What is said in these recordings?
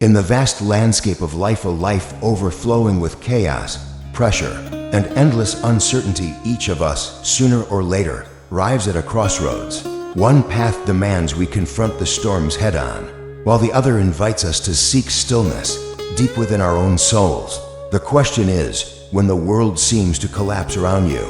In the vast landscape of life, a life overflowing with chaos, pressure, and endless uncertainty, each of us, sooner or later, arrives at a crossroads. One path demands we confront the storms head-on, while the other invites us to seek stillness deep within our own souls. The question is, when the world seems to collapse around you,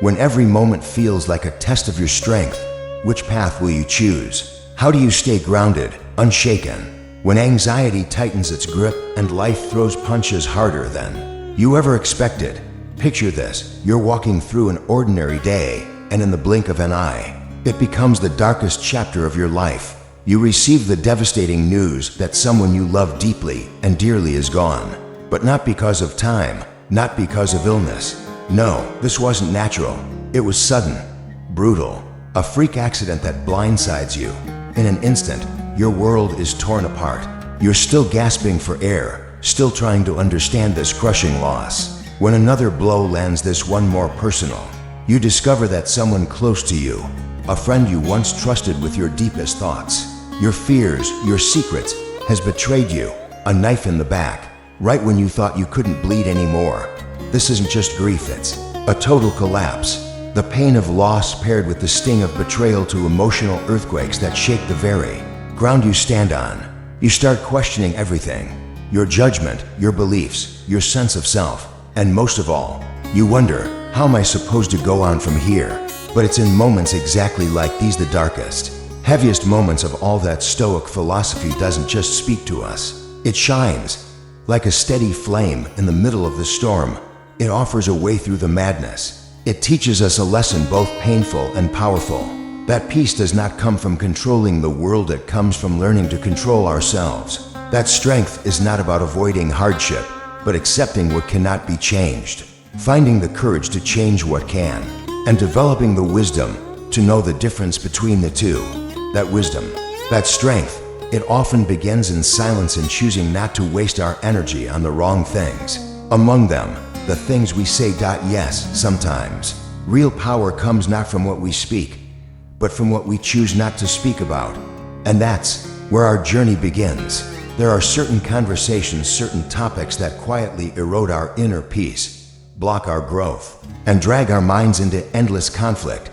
when every moment feels like a test of your strength, which path will you choose? How do you stay grounded, unshaken, when anxiety tightens its grip and life throws punches harder than you ever expected? Picture this: you're walking through an ordinary day, and in the blink of an eye, it becomes the darkest chapter of your life. You receive the devastating news that someone you love deeply and dearly is gone. But not because of time, not because of illness. No, this wasn't natural. It was sudden, brutal, a freak accident that blindsides you. In an instant, your world is torn apart. You're still gasping for air, still trying to understand this crushing loss. When another blow lands, this one more personal, you discover that someone close to you, a friend you once trusted with your deepest thoughts, your fears, your secrets, has betrayed you. A knife in the back, right when you thought you couldn't bleed anymore. This isn't just grief, it's a total collapse. The pain of loss paired with the sting of betrayal to emotional earthquakes that shake the very ground you stand on. You start questioning everything: your judgment, your beliefs, your sense of self, and most of all, you wonder, how am I supposed to go on from here? But it's in moments exactly like these, the darkest, heaviest moments of all, that Stoic philosophy doesn't just speak to us. It shines like a steady flame in the middle of the storm. It offers a way through the madness. It teaches us a lesson both painful and powerful. That peace does not come from controlling the world, it comes from learning to control ourselves. That strength is not about avoiding hardship, but accepting what cannot be changed, finding the courage to change what can, and developing the wisdom to know the difference between the two. That wisdom, that strength, it often begins in silence, and choosing not to waste our energy on the wrong things. Among them, the things we say. Yes, sometimes real power comes not from what we speak, but from what we choose not to speak about. And that's where our journey begins. There are certain conversations, certain topics that quietly erode our inner peace, block our growth, and drag our minds into endless conflict.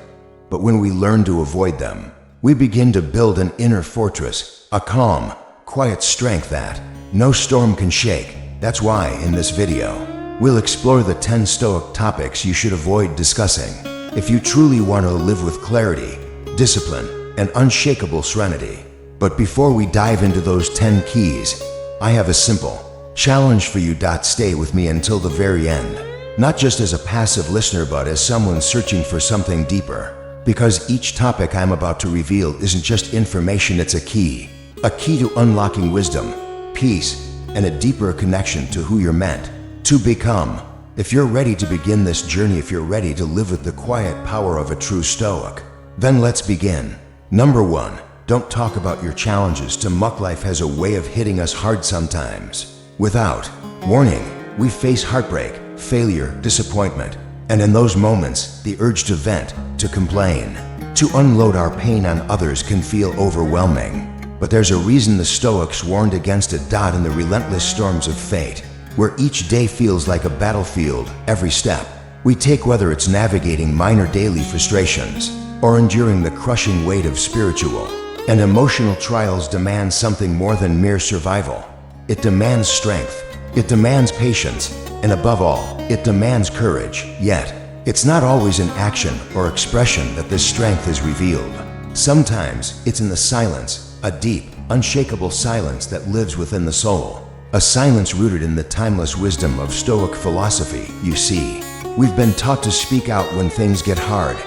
But when we learn to avoid them, we begin to build an inner fortress, a calm, quiet strength that no storm can shake. That's why in this video, we'll explore the 10 Stoic topics you should avoid discussing if you truly want to live with clarity, discipline, and unshakable serenity. But before we dive into those 10 keys, I have a simple challenge for you. Stay with me until the very end, not just as a passive listener, but as someone searching for something deeper. Because each topic I'm about to reveal isn't just information, it's a key to unlocking wisdom, peace, and a deeper connection to who you're meant to become. If you're ready to begin this journey, if you're ready to live with the quiet power of a true Stoic, then let's begin. Number 1, don't talk about your challenges. Life has a way of hitting us hard sometimes. Without warning, we face heartbreak, failure, disappointment, and in those moments, the urge to vent, to complain, to unload our pain on others can feel overwhelming. But there's a reason the Stoics warned against it. In the relentless storms of fate, where each day feels like a battlefield, every step we take, whether it's navigating minor daily frustrations or enduring the crushing weight of spiritual and emotional trials, demands something more than mere survival. It demands strength, it demands patience, and above all, it demands courage. Yet, it's not always in action or expression that this strength is revealed. Sometimes it's in the silence, a deep, unshakable silence that lives within the soul. A silence rooted in the timeless wisdom of Stoic philosophy. You see, we've been taught to speak out when things get hard,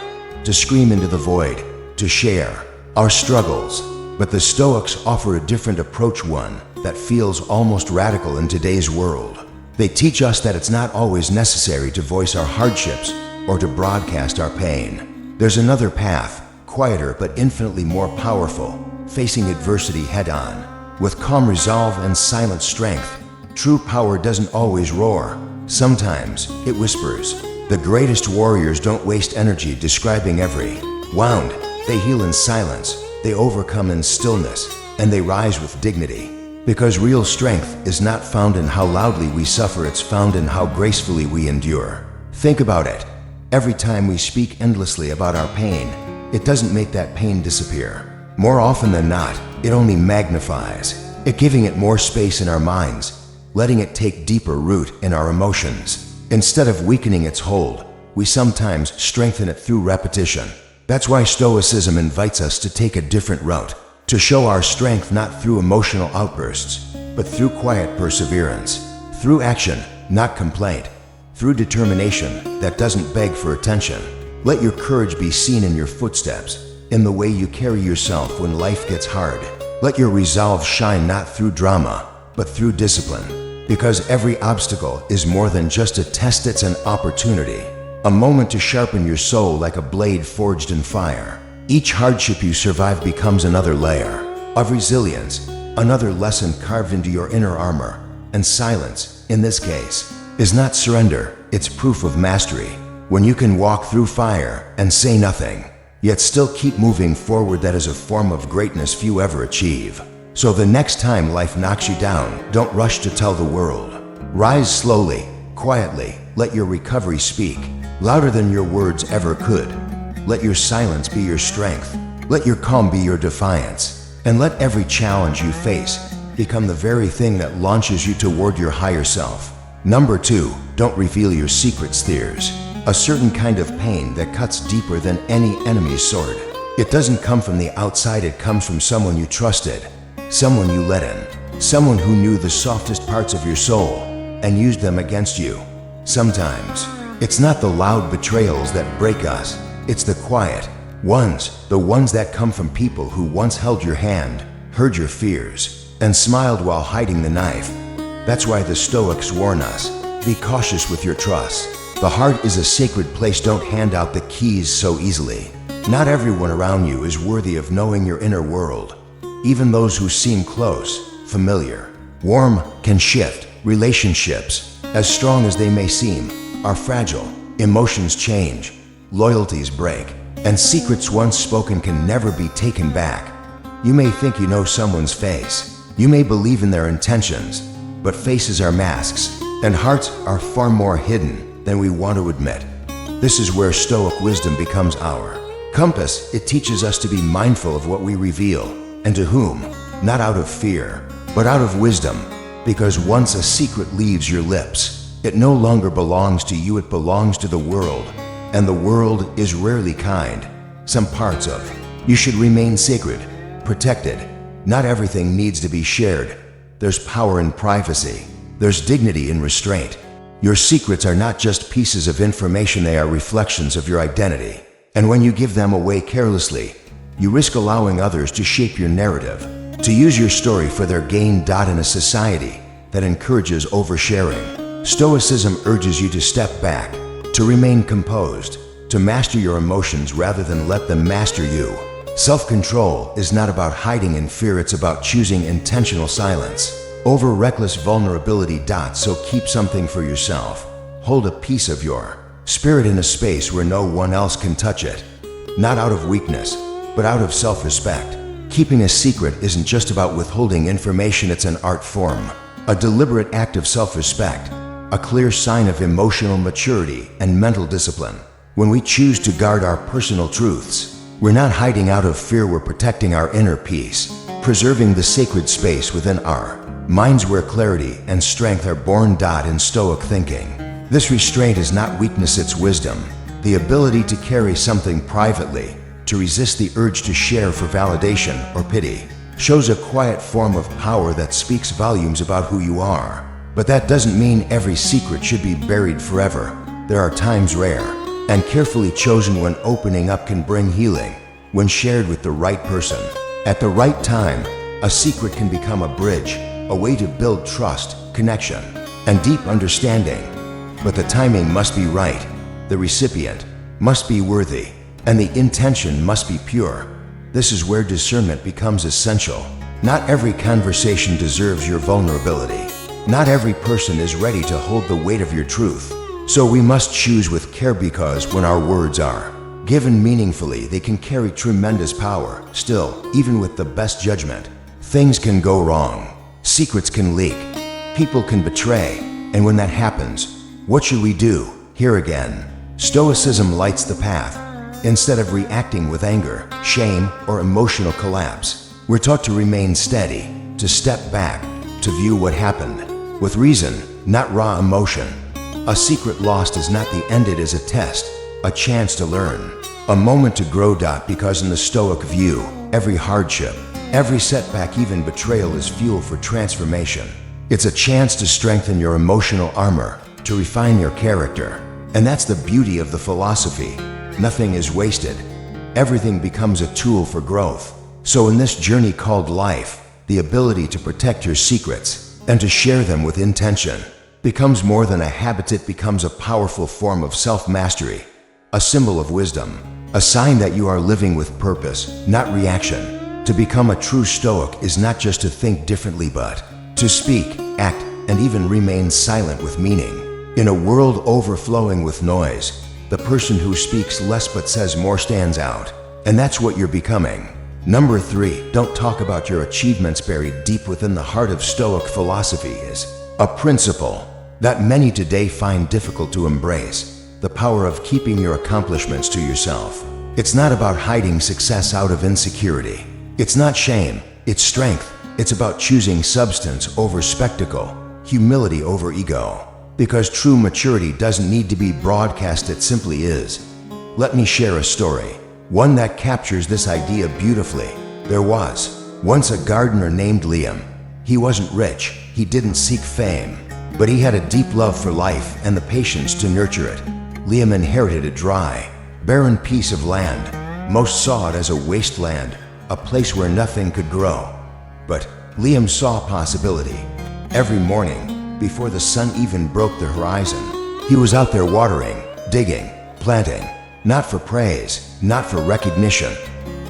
to scream into the void, to share our struggles. But the Stoics offer a different approach, one that feels almost radical in today's world. They teach us that it's not always necessary to voice our hardships or to broadcast our pain. There's another path, quieter but infinitely more powerful, facing adversity head-on, with calm resolve and silent strength. True power doesn't always roar. Sometimes it whispers. The greatest warriors don't waste energy describing every wound. They heal in silence, they overcome in stillness, and they rise with dignity. Because real strength is not found in how loudly we suffer, it's found in how gracefully we endure. Think about it. Every time we speak endlessly about our pain, it doesn't make that pain disappear. More often than not, it only magnifies it, giving it more space in our minds, letting it take deeper root in our emotions. Instead of weakening its hold, we sometimes strengthen it through repetition. That's why Stoicism invites us to take a different route, to show our strength not through emotional outbursts, but through quiet perseverance, through action, not complaint, through determination that doesn't beg for attention. Let your courage be seen in your footsteps, in the way you carry yourself when life gets hard. Let your resolve shine not through drama, but through discipline. Because every obstacle is more than just a test, it's an opportunity, a moment to sharpen your soul like a blade forged in fire. Each hardship you survive becomes another layer of resilience, another lesson carved into your inner armor. And silence, in this case, is not surrender, it's proof of mastery. When you can walk through fire and say nothing, yet still keep moving forward, that is a form of greatness few ever achieve. So the next time life knocks you down, don't rush to tell the world. Rise slowly, quietly, let your recovery speak, louder than your words ever could. Let your silence be your strength, let your calm be your defiance, and let every challenge you face become the very thing that launches you toward your higher self. Number 2, don't reveal your secrets. There's a certain kind of pain that cuts deeper than any enemy's sword. It doesn't come from the outside, it comes from someone you trusted, someone you let in, someone who knew the softest parts of your soul and used them against you. Sometimes it's not the loud betrayals that break us, it's the quiet ones, the ones that come from people who once held your hand, heard your fears, and smiled while hiding the knife. That's why the Stoics warn us, be cautious with your trust. The heart is a sacred place, don't hand out the keys so easily. Not everyone around you is worthy of knowing your inner world. Even those who seem close, familiar, warm, can shift. Relationships, as strong as they may seem, are fragile. Emotions change, loyalties break, and secrets once spoken can never be taken back. You may think you know someone's face, you may believe in their intentions, but faces are masks, and hearts are far more hidden than we want to admit. This is where Stoic wisdom becomes our compass. It teaches us to be mindful of what we reveal, and to whom, not out of fear, but out of wisdom. Because once a secret leaves your lips, it no longer belongs to you, it belongs to the world. And the world is rarely kind. Some parts of you should remain sacred, protected. Not everything needs to be shared. There's power in privacy. There's dignity in restraint. Your secrets are not just pieces of information, they are reflections of your identity. And when you give them away carelessly, you risk allowing others to shape your narrative, to use your story for their gain. In a society that encourages oversharing, Stoicism urges you to step back, to remain composed, to master your emotions rather than let them master you. Self-control is not about hiding in fear, it's about choosing intentional silence over reckless vulnerability. So keep something for yourself. Hold a piece of your spirit in a space where no one else can touch it. Not out of weakness, but out of self-respect. Keeping a secret isn't just about withholding information, it's an art form, a deliberate act of self-respect, a clear sign of emotional maturity and mental discipline. When we choose to guard our personal truths, we're not hiding out of fear, we're protecting our inner peace, preserving the sacred space within our minds where clarity and strength are born. In Stoic thinking, this restraint is not weakness, it's wisdom, the ability to carry something privately, to resist the urge to share for validation or pity, shows a quiet form of power that speaks volumes about who you are. But that doesn't mean every secret should be buried forever. There are times, rare and carefully chosen, when opening up can bring healing, when shared with the right person. At the right time, a secret can become a bridge, a way to build trust, connection, and deep understanding. But the timing must be right, the recipient must be worthy, and the intention must be pure. This is where discernment becomes essential. Not every conversation deserves your vulnerability. Not every person is ready to hold the weight of your truth. So we must choose with care, because when our words are given meaningfully, they can carry tremendous power. Still, even with the best judgment, things can go wrong. Secrets can leak. People can betray. And when that happens, what should we do? Here again, Stoicism lights the path. Instead of reacting with anger, shame, or emotional collapse, we're taught to remain steady, to step back, to view what happened with reason, not raw emotion. A secret lost is not the end, it is a test, a chance to learn, a moment to grow. Because in the Stoic view, every hardship, every setback, even betrayal is fuel for transformation. It's a chance to strengthen your emotional armor, to refine your character. And that's the beauty of the philosophy. Nothing is wasted. Everything becomes a tool for growth. So in this journey called life, the ability to protect your secrets and to share them with intention becomes more than a habit. It becomes a powerful form of self-mastery, a symbol of wisdom, a sign that you are living with purpose, not reaction. To become a true Stoic is not just to think differently, but to speak, act, and even remain silent with meaning. In a world overflowing with noise, the person who speaks less but says more stands out. And that's what you're becoming. Number 3, don't talk about your achievements. Buried deep within the heart of Stoic philosophy is a principle that many today find difficult to embrace: the power of keeping your accomplishments to yourself. It's not about hiding success out of insecurity. It's not shame, it's strength. It's about choosing substance over spectacle, humility over ego. Because true maturity doesn't need to be broadcast, it simply is. Let me share a story, one that captures this idea beautifully. There was once a gardener named Liam. He wasn't rich, he didn't seek fame, but he had a deep love for life and the patience to nurture it. Liam inherited a dry, barren piece of land. Most saw it as a wasteland, a place where nothing could grow. But Liam saw possibility. Every morning, before the sun even broke the horizon, he was out there watering, digging, planting, not for praise, not for recognition,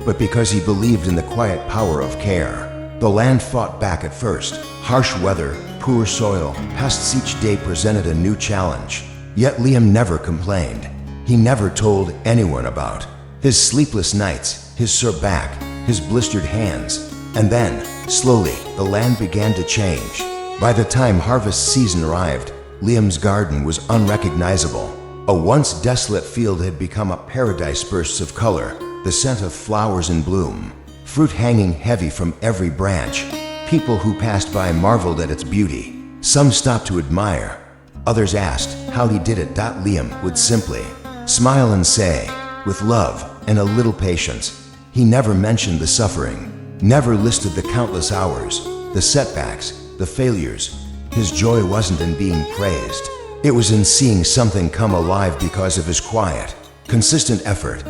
but because he believed in the quiet power of care. The land fought back at first. Harsh weather, poor soil, pests each day presented a new challenge. Yet Liam never complained. He never told anyone about his sleepless nights, his sore back, his blistered hands. And then, slowly, the land began to change. By the time harvest season arrived, Liam's garden was unrecognizable. A once desolate field had become a paradise. Bursts of color, the scent of flowers in bloom, fruit hanging heavy from every branch. People who passed by marveled at its beauty. Some stopped to admire. Others asked how he did it. Liam would simply smile and say, with love and a little patience. He never mentioned the suffering, never listed the countless hours, the setbacks, the failures. His joy wasn't in being praised. It was in seeing something come alive because of his quiet, consistent effort.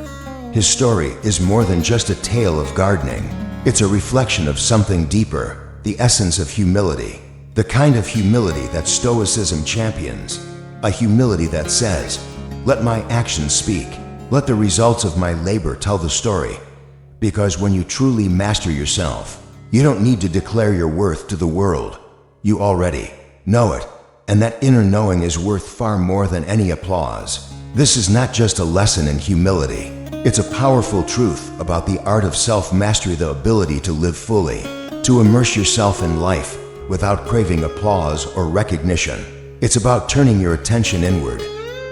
His story is more than just a tale of gardening. It's a reflection of something deeper, the essence of humility. The kind of humility that Stoicism champions. A humility that says, let my actions speak. Let the results of my labor tell the story. Because when you truly master yourself, you don't need to declare your worth to the world. You already know it, and that inner knowing is worth far more than any applause. This is not just a lesson in humility. It's a powerful truth about the art of self-mastery, the ability to live fully, to immerse yourself in life without craving applause or recognition. It's about turning your attention inward,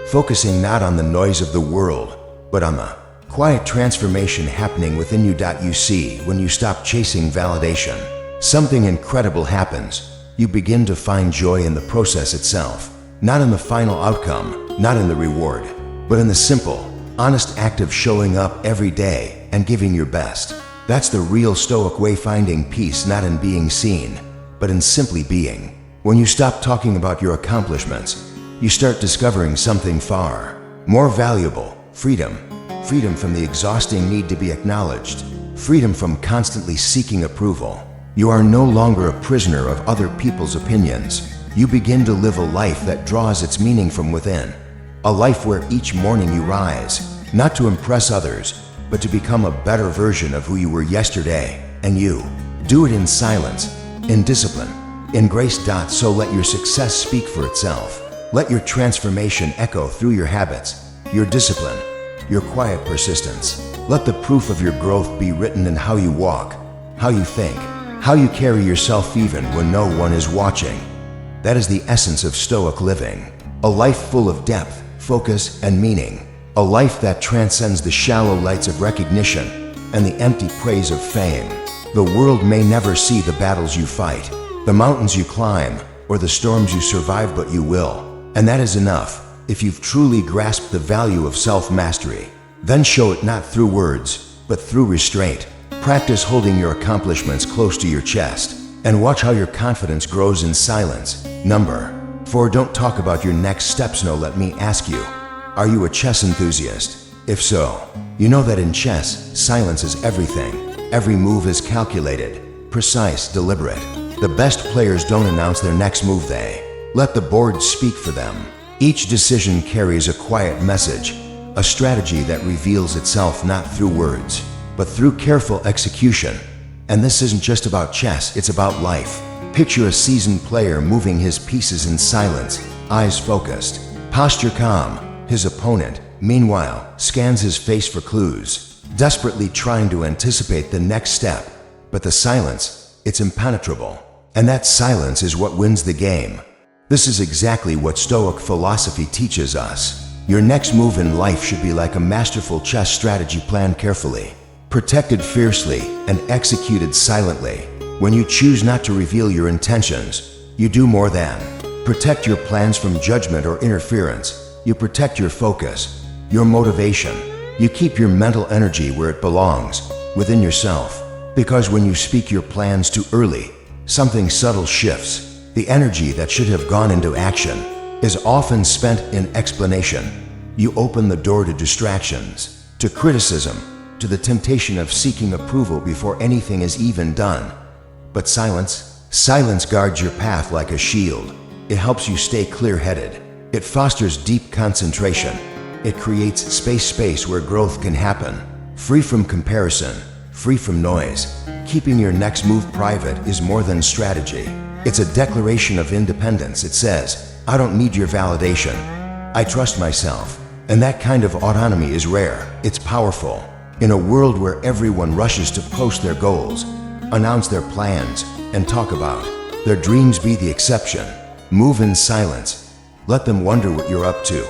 focusing not on the noise of the world, but on the quiet transformation happening within you. You see, when you stop chasing validation, something incredible happens. You begin to find joy in the process itself, not in the final outcome, not in the reward, but in the simple, honest act of showing up every day and giving your best. That's the real Stoic way, finding peace not in being seen, but in simply being. When you stop talking about your accomplishments, you start discovering something far more valuable: freedom. Freedom from the exhausting need to be acknowledged. Freedom from constantly seeking approval. You are no longer a prisoner of other people's opinions. You begin to live a life that draws its meaning from within. A life where each morning you rise, not to impress others, but to become a better version of who you were yesterday. And you do it in silence, in discipline, in grace. So let your success speak for itself. Let your transformation echo through your habits, your discipline, your quiet persistence. Let the proof of your growth be written in how you walk, how you think, how you carry yourself even when no one is watching. That is the essence of Stoic living. A life full of depth, focus, and meaning. A life that transcends the shallow lights of recognition and the empty praise of fame. The world may never see the battles you fight, the mountains you climb, or the storms you survive, but you will. And that is enough. If you've truly grasped the value of self-mastery, then show it not through words, but through restraint. Practice holding your accomplishments close to your chest, and watch how your confidence grows in silence. Number 4. Don't talk about your next steps. Now let me ask you, are you a chess enthusiast? If so, you know that in chess, silence is everything. Every move is calculated, precise, deliberate. The best players don't announce their next move, they let the board speak for them. Each decision carries a quiet message, a strategy that reveals itself not through words, but through careful execution. And this isn't just about chess, it's about life. Picture a seasoned player moving his pieces in silence, eyes focused, posture calm. His opponent, meanwhile, scans his face for clues, desperately trying to anticipate the next step. But the silence, it's impenetrable. And that silence is what wins the game. This is exactly what Stoic philosophy teaches us. Your next move in life should be like a masterful chess strategy planned carefully, protected fiercely, and executed silently. When you choose not to reveal your intentions, you do more than protect your plans from judgment or interference. You protect your focus, your motivation. You keep your mental energy where it belongs, within yourself. Because when you speak your plans too early, something subtle shifts. The energy that should have gone into action is often spent in explanation. You open the door to distractions, to criticism, to the temptation of seeking approval before anything is even done. But silence guards your path like a shield. It helps you stay clear-headed. It fosters deep concentration. It creates space where growth can happen, free from comparison, free from noise. Keeping your next move private is more than strategy. It's a declaration of independence. It says, I don't need your validation. I trust myself. And that kind of autonomy is rare. It's powerful. In a world where everyone rushes to post their goals, announce their plans, and talk about their dreams, be the exception. Move in silence. Let them wonder what you're up to.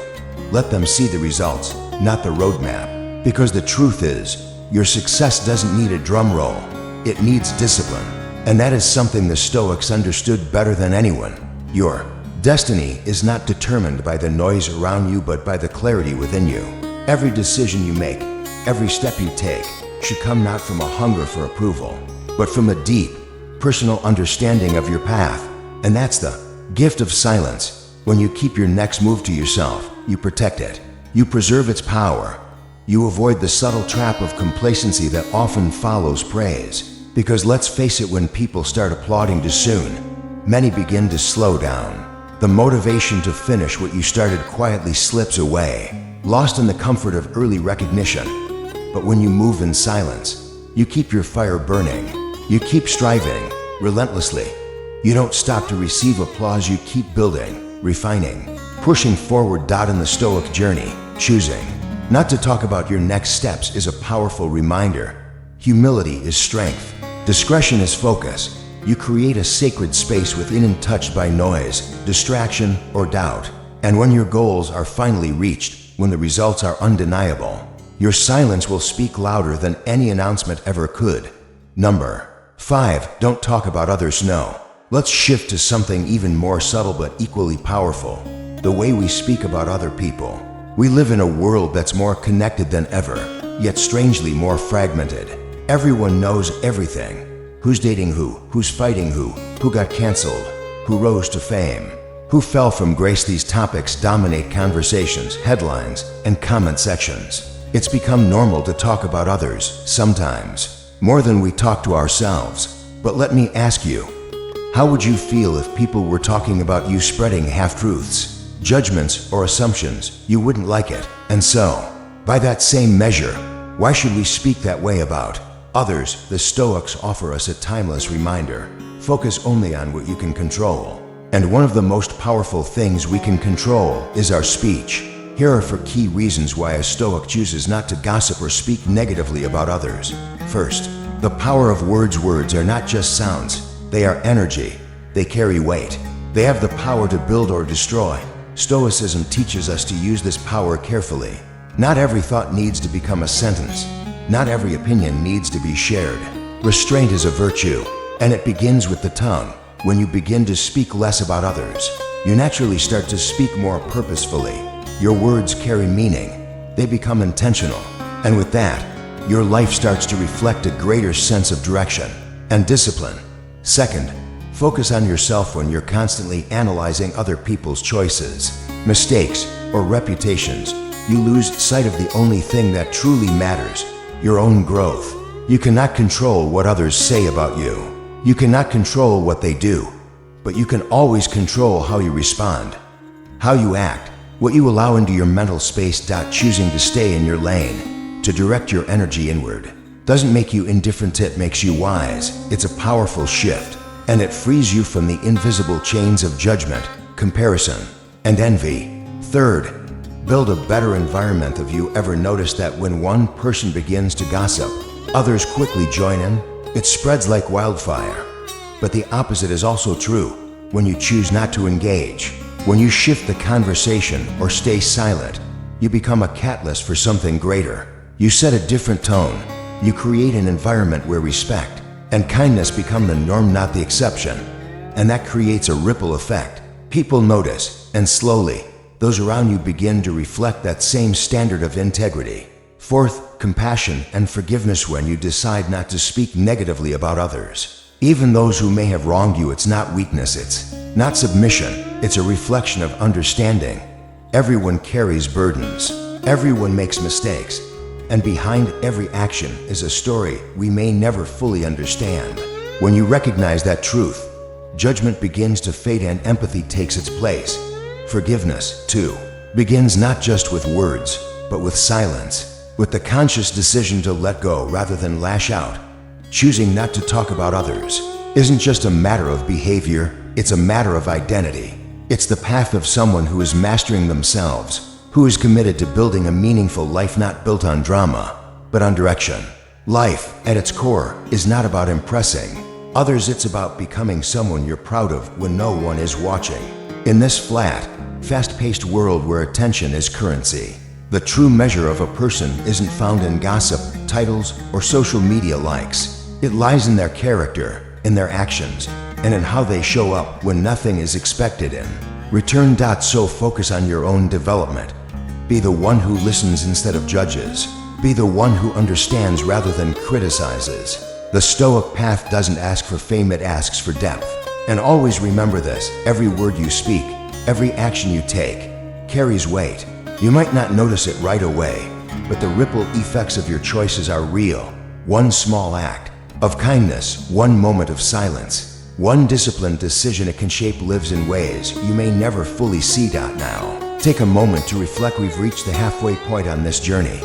Let them see the results, not the roadmap. Because the truth is, your success doesn't need a drum roll. It needs discipline. And that is something the Stoics understood better than anyone. Your destiny is not determined by the noise around you, but by the clarity within you. Every decision you make, every step you take, should come not from a hunger for approval, but from a deep, personal understanding of your path. And that's the gift of silence. When you keep your next move to yourself, you protect it. You preserve its power. You avoid the subtle trap of complacency that often follows praise. Because let's face it, when people start applauding too soon, many begin to slow down. The motivation to finish what you started quietly slips away, lost in the comfort of early recognition. But when you move in silence, you keep your fire burning. You keep striving, relentlessly. You don't stop to receive applause. You keep building, refining, pushing forward. In the Stoic journey, choosing not to talk about your next steps is a powerful reminder. Humility is strength. Discretion is focus. You create a sacred space within, untouched by noise, distraction, or doubt. And when your goals are finally reached, when the results are undeniable, your silence will speak louder than any announcement ever could. Number 5. Don't talk about others. No. Let's shift to something even more subtle but equally powerful. The way we speak about other people. We live in a world that's more connected than ever, yet strangely more fragmented. Everyone knows everything. Who's dating who's fighting who got canceled, who rose to fame, who fell from grace. These topics dominate conversations, headlines, and comment sections. It's become normal to talk about others, sometimes more than we talk to ourselves. But let me ask you, how would you feel if people were talking about you, spreading half-truths, judgments, or assumptions? You wouldn't like it. And so, by that same measure, why should we speak that way about others? The Stoics offer us a timeless reminder. Focus only on what you can control. And one of the most powerful things we can control is our speech. Here are 4 key reasons why a Stoic chooses not to gossip or speak negatively about others. First, The power of words. Words are not just sounds, they are energy. They carry weight. They have the power to build or destroy. Stoicism teaches us to use this power carefully. Not every thought needs to become a sentence. Not every opinion needs to be shared. Restraint is a virtue, and it begins with the tongue. When you begin to speak less about others, you naturally start to speak more purposefully. Your words carry meaning. They become intentional. And with that, your life starts to reflect a greater sense of direction and discipline. Second, focus on yourself. When you're constantly analyzing other people's choices, mistakes, or reputations, you lose sight of the only thing that truly matters, your own growth. You cannot control what others say about you. You cannot control what they do, but you can always control how you respond, how you act, what you allow into your mental space. Choosing to stay in your lane, to direct your energy inward, doesn't make you indifferent, it makes you wise. It's a powerful shift, and it frees you from the invisible chains of judgment, comparison, and envy. Third, build a better environment. Have you ever noticed that when one person begins to gossip, others quickly join in? It spreads like wildfire. But the opposite is also true. When you choose not to engage, when you shift the conversation or stay silent, you become a catalyst for something greater. You set a different tone. You create an environment where respect and kindness become the norm, not the exception. And that creates a ripple effect. People notice, and slowly, those around you begin to reflect that same standard of integrity. Fourth, compassion and forgiveness. When you decide not to speak negatively about others, even those who may have wronged you, it's not weakness, it's not submission, it's a reflection of understanding. Everyone carries burdens, everyone makes mistakes, and behind every action is a story we may never fully understand. When you recognize that truth, judgment begins to fade and empathy takes its place. Forgiveness, too, begins not just with words, but with silence. With the conscious decision to let go rather than lash out. Choosing not to talk about others isn't just a matter of behavior, it's a matter of identity. It's the path of someone who is mastering themselves, who is committed to building a meaningful life not built on drama, but on direction. Life, at its core, is not about impressing others, it's about becoming someone you're proud of when no one is watching. In this flat, fast-paced world where attention is currency, the true measure of a person isn't found in gossip, titles, or social media likes. It lies in their character, in their actions, and in how they show up when nothing is expected in return. So focus on your own development. Be the one who listens instead of judges. Be the one who understands rather than criticizes. The Stoic path doesn't ask for fame, it asks for depth. And always remember this, every word you speak, every action you take, carries weight. You might not notice it right away, but the ripple effects of your choices are real. One small act of kindness, one moment of silence, one disciplined decision, it can shape lives in ways you may never fully see. Now, take a moment to reflect. We've reached the halfway point on this journey.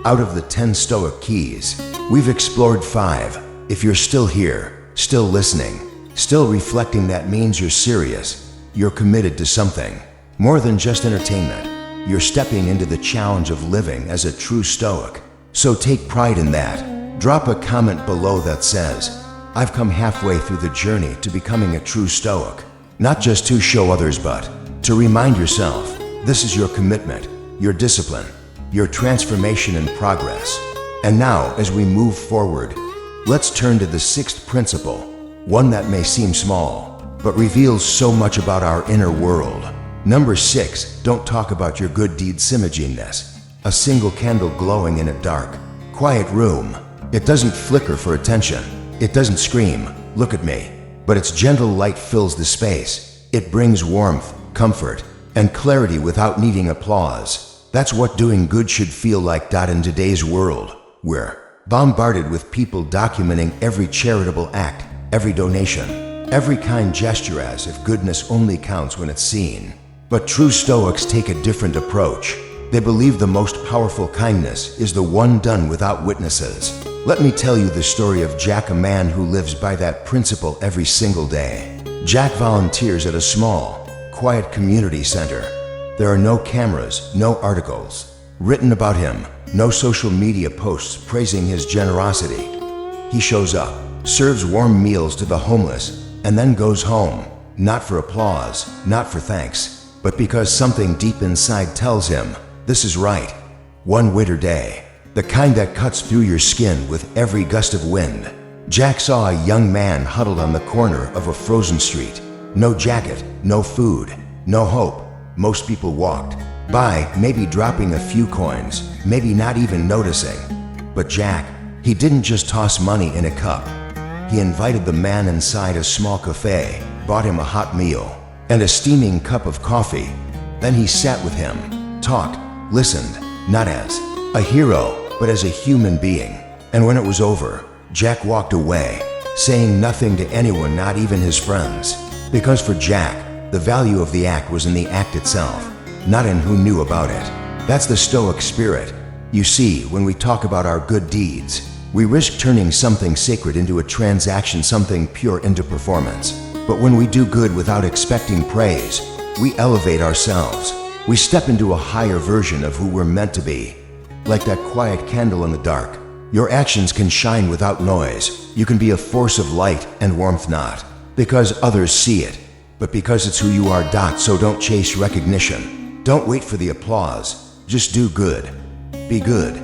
Out of the 10 Stoic Keys, we've explored 5. If you're still here, still listening, still reflecting, that means you're serious. You're committed to something more than just entertainment. You're stepping into the challenge of living as a true Stoic. So take pride in that. Drop a comment below that says, I've come halfway through the journey to becoming a true Stoic. Not just to show others, but to remind yourself, this is your commitment, your discipline, your transformation and progress. And now, as we move forward, let's turn to the 6th principle, one that may seem small, but reveals so much about our inner world. Number 6, don't talk about your good deeds. Imagine this, a single candle glowing in a dark, quiet room. It doesn't flicker for attention. It doesn't scream, look at me. But its gentle light fills the space. It brings warmth, comfort, and clarity without needing applause. That's what doing good should feel like. In today's world, we're bombarded with people documenting every charitable act, every donation, every kind gesture, as if goodness only counts when it's seen. But true Stoics take a different approach. They believe the most powerful kindness is the one done without witnesses. Let me tell you the story of Jack, a man who lives by that principle every single day. Jack volunteers at a small, quiet community center. There are no cameras, no articles written about him, no social media posts praising his generosity. He shows up, serves warm meals to the homeless, and then goes home, not for applause, not for thanks, but because something deep inside tells him, this is right. One winter day, the kind that cuts through your skin with every gust of wind, Jack saw a young man huddled on the corner of a frozen street. No jacket, no food, no hope. Most people walked by, maybe dropping a few coins, maybe not even noticing. But Jack, he didn't just toss money in a cup. He invited the man inside a small cafe, bought him a hot meal, and a steaming cup of coffee. Then he sat with him, talked, listened, not as a hero, but as a human being. And when it was over, Jack walked away, saying nothing to anyone, not even his friends. Because for Jack, the value of the act was in the act itself, not in who knew about it. That's the Stoic spirit. You see, when we talk about our good deeds, we risk turning something sacred into a transaction, something pure into performance. But when we do good without expecting praise, we elevate ourselves. We step into a higher version of who we're meant to be. Like that quiet candle in the dark, your actions can shine without noise. You can be a force of light and warmth, not because others see it, but because it's who you are. So don't chase recognition. Don't wait for the applause. Just do good. Be good.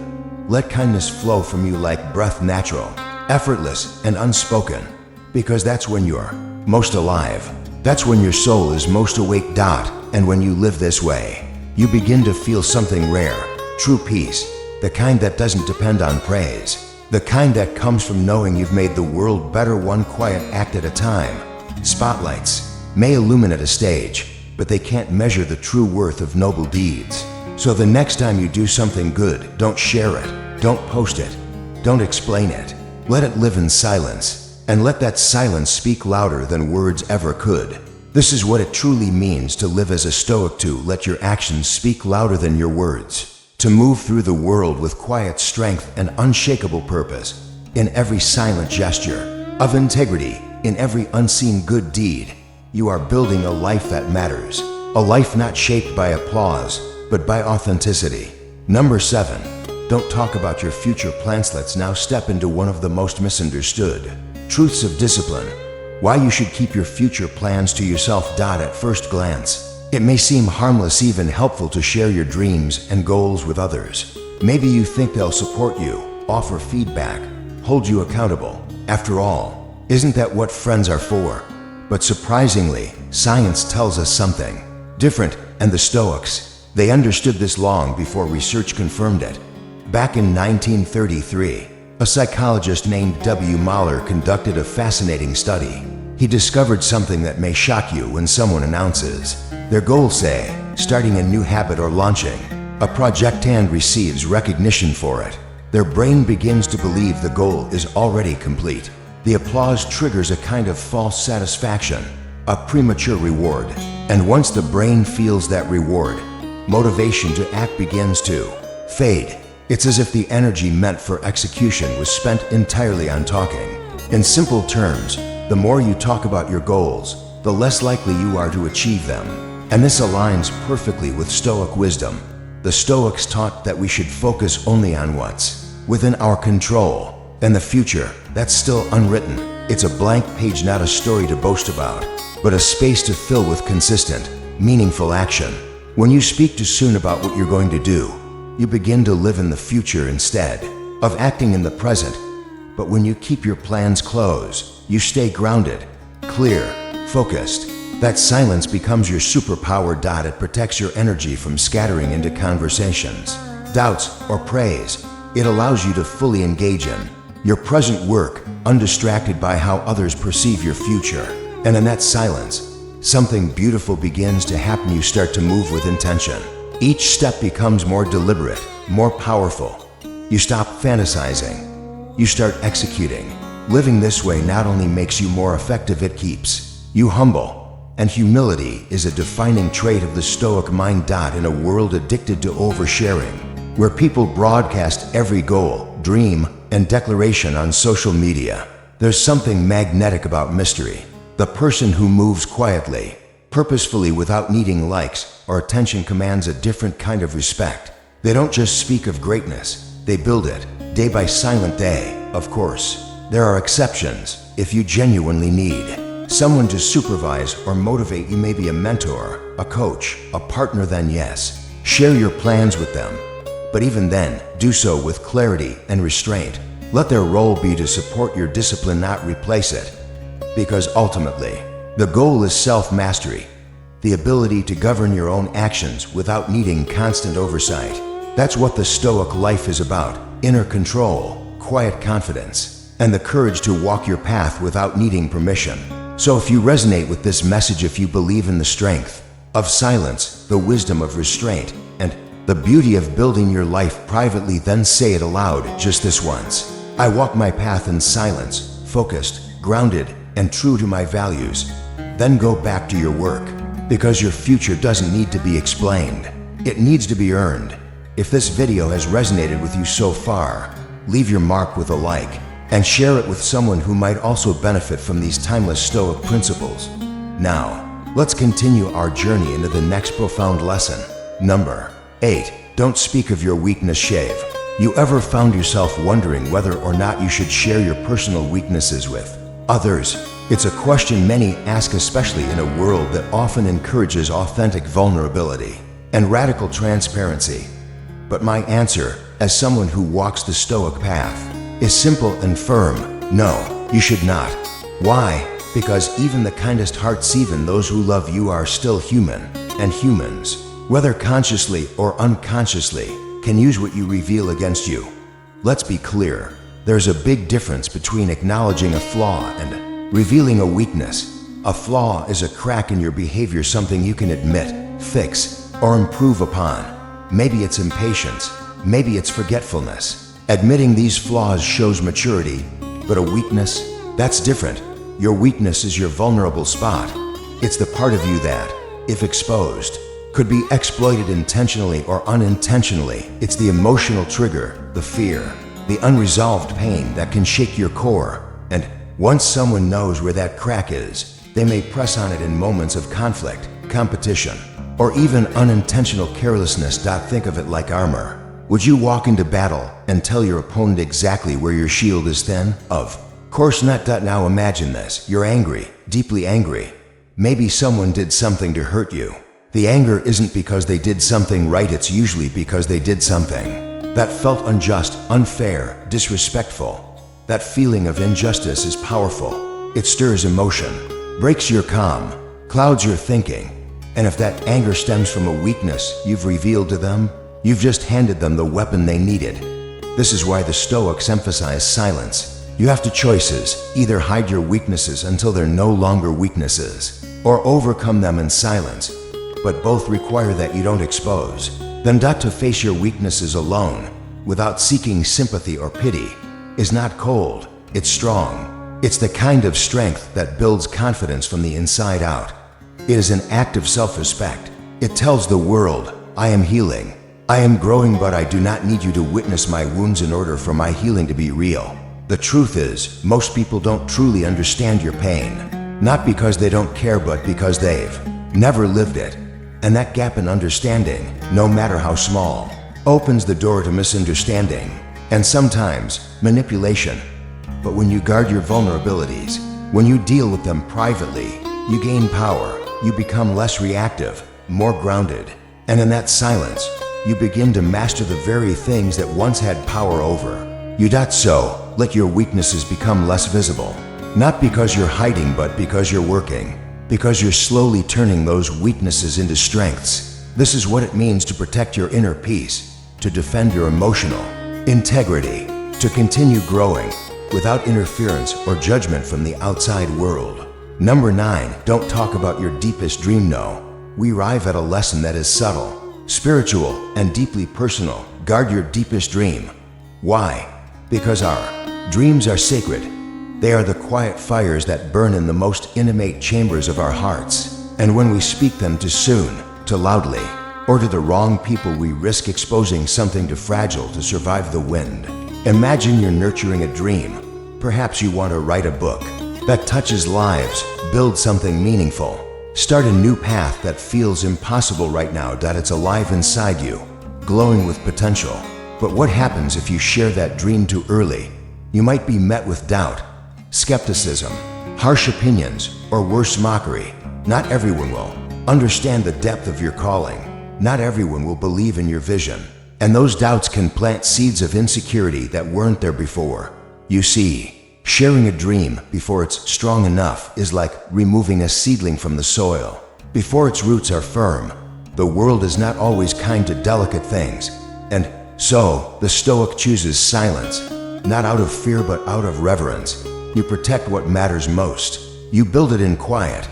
Let kindness flow from you like breath, natural, effortless, and unspoken. Because that's when you're most alive. That's when your soul is most awake. And when you live this way, you begin to feel something rare, true peace, the kind that doesn't depend on praise, the kind that comes from knowing you've made the world better one quiet act at a time. Spotlights may illuminate a stage, but they can't measure the true worth of noble deeds. So the next time you do something good, don't share it, don't post it, don't explain it. Let it live in silence, and let that silence speak louder than words ever could. This is what it truly means to live as a Stoic, to let your actions speak louder than your words. To move through the world with quiet strength and unshakable purpose, in every silent gesture of integrity, in every unseen good deed. You are building a life that matters, a life not shaped by applause, but by authenticity. Number 7, don't talk about your future plans. Let's now step into one of the most misunderstood truths of discipline. Why you should keep your future plans to yourself. At first glance, it may seem harmless, even helpful, to share your dreams and goals with others. Maybe you think they'll support you, offer feedback, hold you accountable. After all, isn't that what friends are for? But surprisingly, science tells us something different, and the Stoics, they understood this long before research confirmed it. Back in 1933, a psychologist named W. Mahler conducted a fascinating study. He discovered something that may shock you when someone announces their goal, say, starting a new habit or launching a project, and receives recognition for it. Their brain begins to believe the goal is already complete. The applause triggers a kind of false satisfaction, a premature reward. And once the brain feels that reward, motivation to act begins to fade. It's as if the energy meant for execution was spent entirely on talking. In simple terms, the more you talk about your goals, the less likely you are to achieve them. And this aligns perfectly with Stoic wisdom. The Stoics taught that we should focus only on what's within our control, and the future, that's still unwritten. It's a blank page, not a story to boast about, but a space to fill with consistent, meaningful action. When you speak too soon about what you're going to do, you begin to live in the future instead of acting in the present. But when you keep your plans close, you stay grounded, clear, focused. That silence becomes your superpower. It protects your energy from scattering into conversations, doubts, or praise. It allows you to fully engage in your present work, undistracted by how others perceive your future. And in that silence, something beautiful begins to happen. You start to move with intention. Each step becomes more deliberate, more powerful. You stop fantasizing. You start executing. Living this way not only makes you more effective, it keeps you humble. And humility is a defining trait of the Stoic mind. In a world addicted to oversharing, where people broadcast every goal, dream, and declaration on social media, there's something magnetic about mystery. The person who moves quietly, purposefully, without needing likes or attention, commands a different kind of respect. They don't just speak of greatness, they build it, day by silent day, of course. There are exceptions. If you genuinely need someone to supervise or motivate you, maybe a mentor, a coach, a partner, then yes, share your plans with them. But even then, do so with clarity and restraint. Let their role be to support your discipline, not replace it. Because ultimately, the goal is self-mastery, the ability to govern your own actions without needing constant oversight. That's what the Stoic life is about: inner control, quiet confidence, and the courage to walk your path without needing permission. So if you resonate with this message, if you believe in the strength of silence, the wisdom of restraint, and the beauty of building your life privately, then say it aloud just this once. I walk my path in silence, focused, grounded, and true to my values. Then go back to your work, because your future doesn't need to be explained. It needs to be earned. If this video has resonated with you so far, leave your mark with a like and share it with someone who might also benefit from these timeless Stoic principles. Now, let's continue our journey into the next profound lesson. Number 8. Don't speak of your weakness. Shave. You ever found yourself wondering whether or not you should share your personal weaknesses with others? It's a question many ask, especially in a world that often encourages authentic vulnerability and radical transparency. But my answer, as someone who walks the Stoic path, is simple and firm. No, you should not. Why? Because even the kindest hearts, even those who love you, are still human, and humans, whether consciously or unconsciously, can use what you reveal against you. Let's be clear. There's a big difference between acknowledging a flaw and revealing a weakness. A flaw is a crack in your behavior, something you can admit, fix, or improve upon. Maybe it's impatience, maybe it's forgetfulness. Admitting these flaws shows maturity, but a weakness, that's different. Your weakness is your vulnerable spot. It's the part of you that, if exposed, could be exploited intentionally or unintentionally. It's the emotional trigger, the fear, the unresolved pain that can shake your core. And once someone knows where that crack is, they may press on it in moments of conflict, competition, or even unintentional carelessness. Think of it like armor. Would you walk into battle and tell your opponent exactly where your shield is thin? Of course not. Now imagine this. You're angry, deeply angry. Maybe someone did something to hurt you. The anger isn't because they did something right, it's usually because they did something that felt unjust, unfair, disrespectful. That feeling of injustice is powerful. It stirs emotion, breaks your calm, clouds your thinking. And if that anger stems from a weakness you've revealed to them, you've just handed them the weapon they needed. This is why the Stoics emphasize silence. You have two choices: either hide your weaknesses until they're no longer weaknesses, or overcome them in silence. But both require that you don't expose them. To face your weaknesses alone, without seeking sympathy or pity, is not cold, it's strong. It's the kind of strength that builds confidence from the inside out. It is an act of self-respect. It tells the world, I am healing, I am growing, but I do not need you to witness my wounds in order for my healing to be real. The truth is, most people don't truly understand your pain, not because they don't care, but because they've never lived it. And that gap in understanding, no matter how small, opens the door to misunderstanding and sometimes manipulation. But when you guard your vulnerabilities, when you deal with them privately, you gain power, you become less reactive, more grounded, and in that silence, you begin to master the very things that once had power over you. So, let your weaknesses become less visible, not because you're hiding, but because you're working. Because you're slowly turning those weaknesses into strengths. This is what it means to protect your inner peace, to defend your emotional integrity, to continue growing without interference or judgment from the outside world. Number 9. Don't talk about your deepest dream. No, we arrive at a lesson that is subtle, spiritual, and deeply personal. Guard your deepest dream. Why? Because our dreams are sacred. They are the quiet fires that burn in the most intimate chambers of our hearts. And when we speak them too soon, too loudly, or to the wrong people, we risk exposing something too fragile to survive the wind. Imagine you're nurturing a dream. Perhaps you want to write a book that touches lives, build something meaningful, start a new path that feels impossible right now. It's alive inside you, glowing with potential. But what happens if you share that dream too early? You might be met with doubt, skepticism, harsh opinions, or worse, mockery. Not everyone will understand the depth of your calling. Not everyone will believe in your vision. And those doubts can plant seeds of insecurity that weren't there before. You see, sharing a dream before it's strong enough is like removing a seedling from the soil. Before its roots are firm, the world is not always kind to delicate things. And so, the Stoic chooses silence, not out of fear but out of reverence. You protect what matters most. You build it in quiet.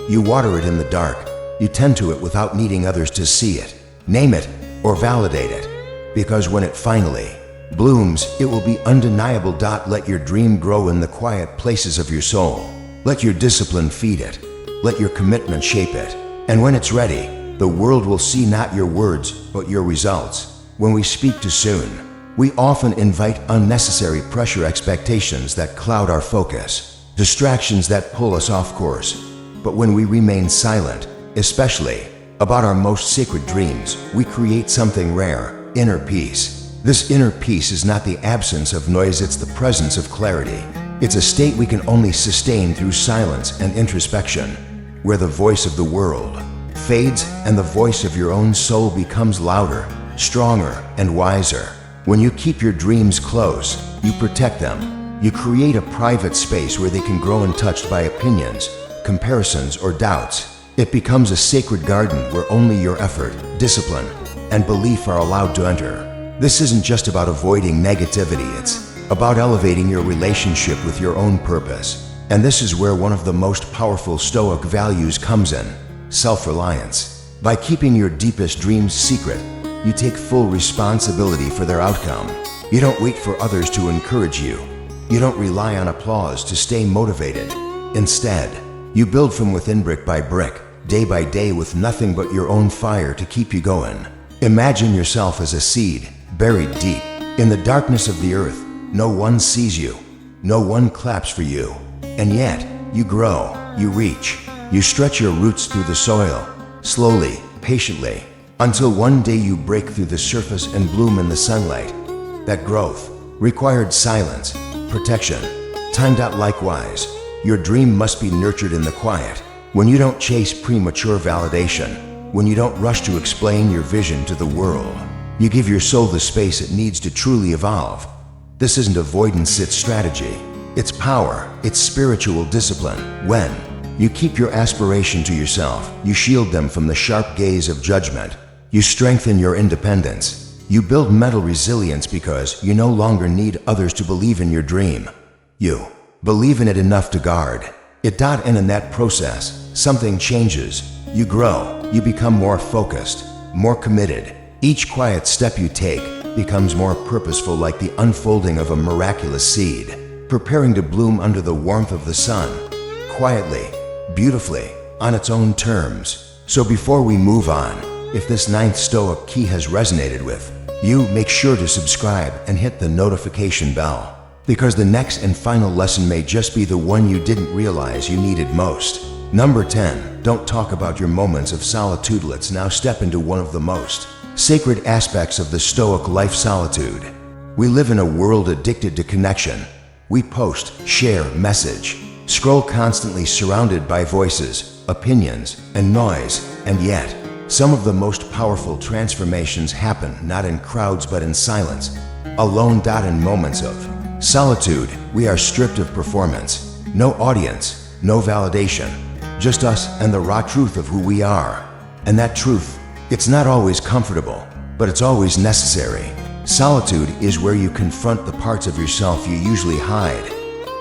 You water it in the dark. You tend to it without needing others to see it, name it, or validate it. Because when it finally blooms, it will be undeniable. Let your dream grow in the quiet places of your soul. Let your discipline feed it. Let your commitment shape it. And when it's ready, the world will see not your words, but your results. When we speak too soon, we often invite unnecessary pressure, expectations that cloud our focus, distractions that pull us off course. But when we remain silent, especially about our most sacred dreams, we create something rare. Inner peace. This inner peace is not the absence of noise, it's the presence of clarity. It's a state we can only sustain through silence and introspection, where the voice of the world fades and the voice of your own soul becomes louder, stronger, and wiser. When you keep your dreams close, you protect them. You create a private space where they can grow untouched by opinions, comparisons, or doubts. It becomes a sacred garden where only your effort, discipline, and belief are allowed to enter. This isn't just about avoiding negativity, it's about elevating your relationship with your own purpose. And this is where one of the most powerful Stoic values comes in: self-reliance. By keeping your deepest dreams secret, you take full responsibility for their outcome. You don't wait for others to encourage you. You don't rely on applause to stay motivated. Instead, you build from within, brick by brick, day by day, with nothing but your own fire to keep you going. Imagine yourself as a seed, buried deep in the darkness of the earth. No one sees you. No one claps for you. And yet, you grow, you reach, you stretch your roots through the soil, slowly, patiently, until one day you break through the surface and bloom in the sunlight. That growth required silence, protection, time. Likewise, your dream must be nurtured in the quiet, when you don't chase premature validation, when you don't rush to explain your vision to the world. You give your soul the space it needs to truly evolve. This isn't avoidance, it's strategy. It's power, it's spiritual discipline. When you keep your aspiration to yourself, you shield them from the sharp gaze of judgment. You strengthen your independence. You build mental resilience because you no longer need others to believe in your dream. You believe in it enough to guard it. And in that process, something changes. You grow, you become more focused, more committed. Each quiet step you take becomes more purposeful, like the unfolding of a miraculous seed, preparing to bloom under the warmth of the sun, quietly, beautifully, on its own terms. So before we move on, if this 9th Stoic key has resonated with you, make sure to subscribe and hit the notification bell, because the next and final lesson may just be the one you didn't realize you needed most. Number 10. Don't talk about your moments of solitude. Let's now step into one of the most sacred aspects of the Stoic life: solitude. We live in a world addicted to connection. We post, share, message, scroll constantly, surrounded by voices, opinions, and noise. And yet, some of the most powerful transformations happen not in crowds but in silence, alone. In moments of solitude, we are stripped of performance. No audience, no validation, just us and the raw truth of who we are. And that truth, it's not always comfortable, but it's always necessary. Solitude is where you confront the parts of yourself you usually hide.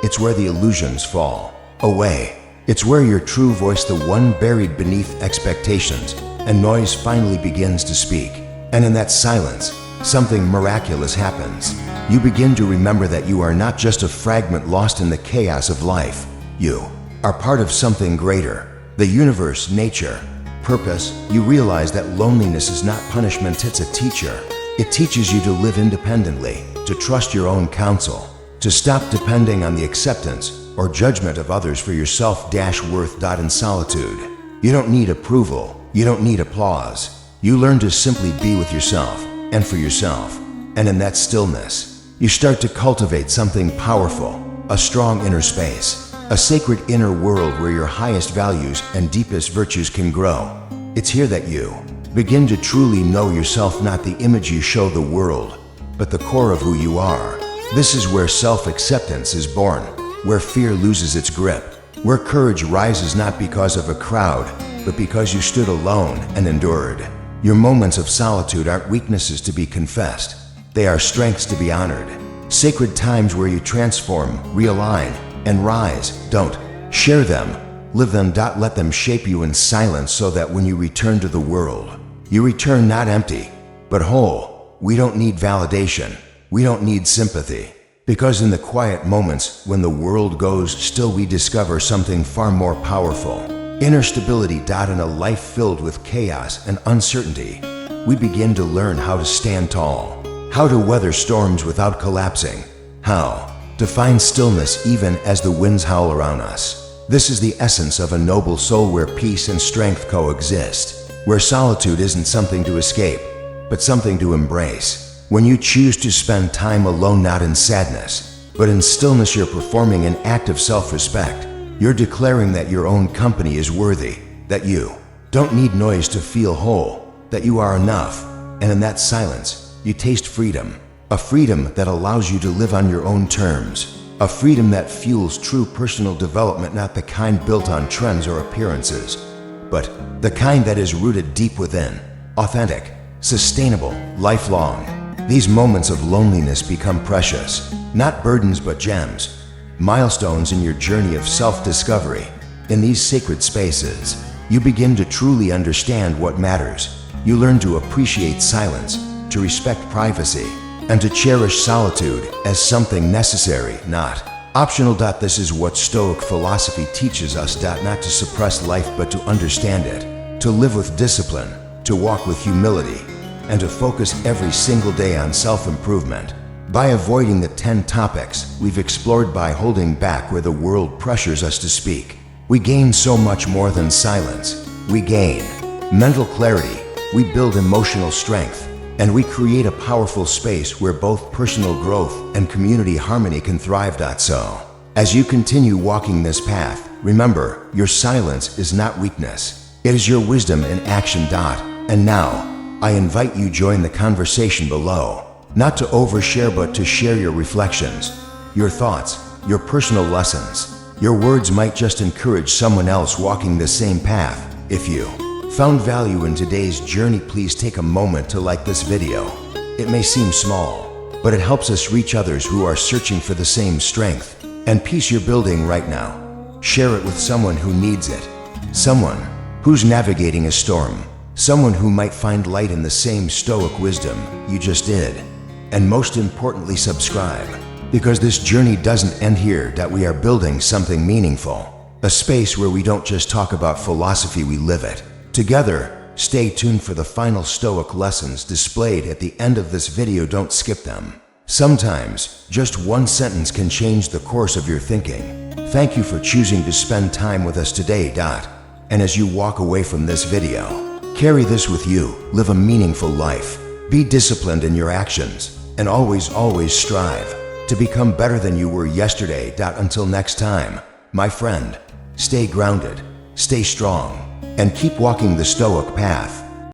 It's where the illusions fall away. It's where your true voice, the one buried beneath expectations and noise, finally begins to speak. And in that silence, something miraculous happens. You begin to remember that you are not just a fragment lost in the chaos of life. You are part of something greater, the universe, nature, purpose. You realize that loneliness is not punishment, it's a teacher. It teaches you to live independently, to trust your own counsel, to stop depending on the acceptance or judgment of others for your self-worth. In solitude, you don't need approval, you don't need applause. You learn to simply be with yourself and for yourself. And in that stillness, You start to cultivate something powerful, a strong inner space, a sacred inner world where your highest values and deepest virtues can grow. It's here that you begin to truly know yourself, not the image you show the world, but the core of who you are. This is where self-acceptance is born, where fear loses its grip, where courage rises not because of a crowd, but because you stood alone and endured. Your moments of solitude aren't weaknesses to be confessed. They are strengths to be honored. Sacred times where you transform, realign, and rise. Don't share them. Live them. Let them shape you in silence so that when you return to the world, you return not empty, but whole. We don't need validation. We don't need sympathy. Because in the quiet moments when the world goes still, we discover something far more powerful. Inner stability. In a life filled with chaos and uncertainty, we begin to learn how to stand tall, how to weather storms without collapsing, how to find stillness even as the winds howl around us. This is the essence of a noble soul, where peace and strength coexist, where solitude isn't something to escape, but something to embrace. When you choose to spend time alone, not in sadness, but in stillness, you're performing an act of self-respect. You're declaring that your own company is worthy, that you don't need noise to feel whole, that you are enough, and in that silence, you taste freedom, a freedom that allows you to live on your own terms, a freedom that fuels true personal development, not the kind built on trends or appearances, but the kind that is rooted deep within, authentic, sustainable, lifelong. These moments of loneliness become precious, not burdens but gems, milestones in your journey of self-discovery. In these sacred spaces, you begin to truly understand what matters. You learn to appreciate silence, to respect privacy, and to cherish solitude as something necessary, not optional. This is what Stoic philosophy teaches us, not to suppress life but to understand it, to live with discipline, to walk with humility, and to focus every single day on self-improvement. By avoiding the 10 topics we've explored, by holding back where the world pressures us to speak, we gain so much more than silence. We gain mental clarity, we build emotional strength, and we create a powerful space where both personal growth and community harmony can thrive. So, as you continue walking this path, remember, your silence is not weakness. It is your wisdom in action. And now, I invite you join the conversation below, not to overshare but to share your reflections, your thoughts, your personal lessons. Your words might just encourage someone else walking the same path. If you found value in today's journey, please take a moment to like this video. It may seem small, but it helps us reach others who are searching for the same strength and peace you're building right now. Share it with someone who needs it, someone who's navigating a storm, someone who might find light in the same stoic wisdom you just did. And most importantly, subscribe, because this journey doesn't end here. We are building something meaningful, a space where we don't just talk about philosophy, we live it. Together, stay tuned for the final Stoic lessons displayed at the end of this video. Don't skip them. Sometimes, just one sentence can change the course of your thinking. Thank you for choosing to spend time with us today. And as you walk away from this video, carry this with you. Live a meaningful life. Be disciplined in your actions, and always strive to become better than you were yesterday. Until next time, my friend, stay grounded, stay strong, and keep walking the Stoic path.